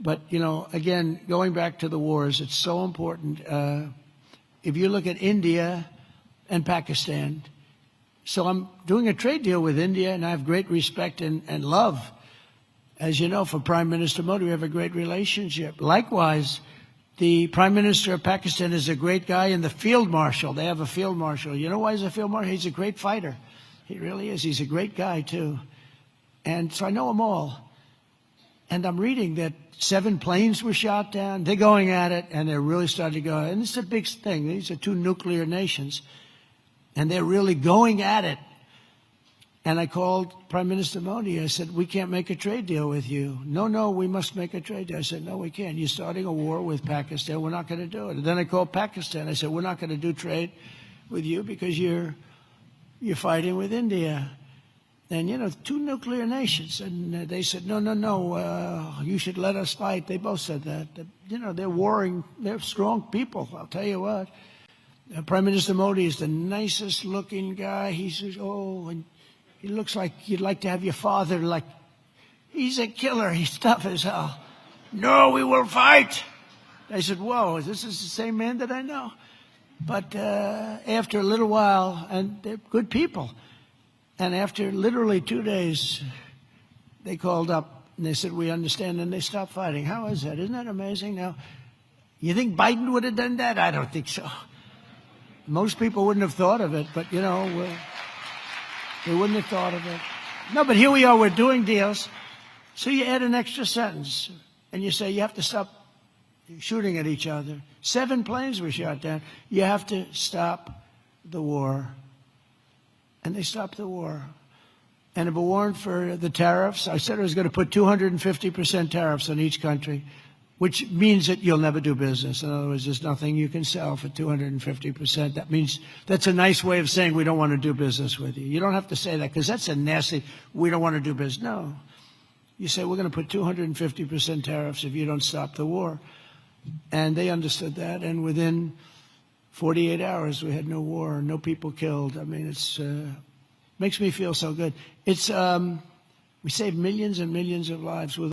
But, you know, again, going back to the wars, it's so important. If you look at India and Pakistan, so I'm doing a trade deal with India, and I have great respect and love. As you know, for Prime Minister Modi, we have a great relationship. Likewise, the Prime Minister of Pakistan is a great guy, and the Field Marshal, they have a Field Marshal. You know why he's a Field Marshal? He's a great fighter. He really is. He's a great guy, too. And so I know them all. And I'm reading that 7 planes were shot down. They're going at it, and they're really starting to go. And it's a big thing. These are 2 nuclear nations, and they're really going at it. And I called Prime Minister Modi. I said, we can't make a trade deal with you. No, we must make a trade deal. I said, no, we can't. You're starting a war with Pakistan. We're not going to do it. And then I called Pakistan. I said, we're not going to do trade with you because you're fighting with India. And, you know, 2 nuclear nations. And they said, no, you should let us fight. They both said that. You know, they're warring. They're strong people, I'll tell you what. Prime Minister Modi is the nicest looking guy. He says, and he looks like you'd like to have your father, like, he's a killer. He's tough as hell. No, we will fight. I said, whoa, this is the same man that I know. But after a little while, and they're good people, and after literally 2 days, they called up and they said, we understand, and they stopped fighting. How is that? Isn't that amazing? Now, you think Biden would have done that? I don't think so. Most people wouldn't have thought of it, but, you know, they wouldn't have thought of it. No, but here we are, we're doing deals. So you add an extra sentence, and you say you have to stop shooting at each other. 7 planes were shot down. You have to stop the war. And they stopped the war. And if it weren't for the tariffs, I said I was going to put 250% tariffs on each country, which means that you'll never do business. In other words, there's nothing you can sell for 250%. That means that's a nice way of saying we don't want to do business with you. You don't have to say that because that's a nasty, we don't want to do business. No. You say we're going to put 250% tariffs if you don't stop the war. And they understood that. And within 48 hours, we had no war, no people killed. I mean, it's makes me feel so good. It's we saved millions and millions of lives with